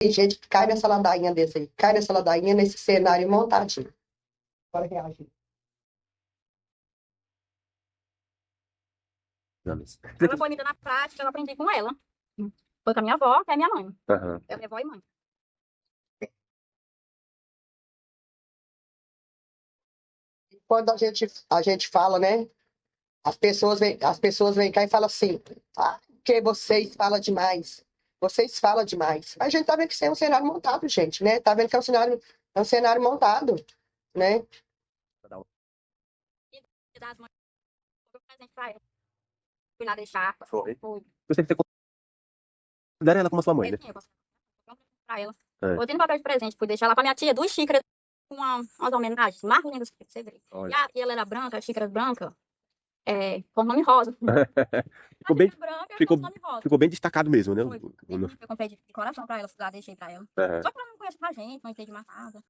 Tem gente que cai nessa ladainha desse aí, cai nessa ladainha nesse cenário montadinho. Bora reagir. Ela foi me dando na prática, eu aprendi com ela. Foi com a minha avó, que é minha mãe. Aham. É minha avó e mãe. Quando a gente fala, né? As pessoas vêm cá e falam assim, que vocês falam demais. Vocês falam demais. A gente tá vendo que isso é um cenário montado, gente, né? Tá vendo que é um cenário montado, né? E das mães, foi um presente pra ela. Fui lá deixar. Foi. Foi. Você sempre considera ela como sua mãe, né? Sim, eu passei um presente pra ela. É. Botei no papel de presente, fui deixar lá pra minha tia, 2 xícaras com umas homenagens, mais lindas que você vê. Olha. E ela era branca, as xícaras brancas, com nome rosa. Ficou bem, Branca, ficou, com nome rosa. ficou bem destacado mesmo, né? Foi. Eu comprei de coração pra ela, fui lá, deixei pra ela. Aham. Só que ela não conhece pra gente, não entende mais nada.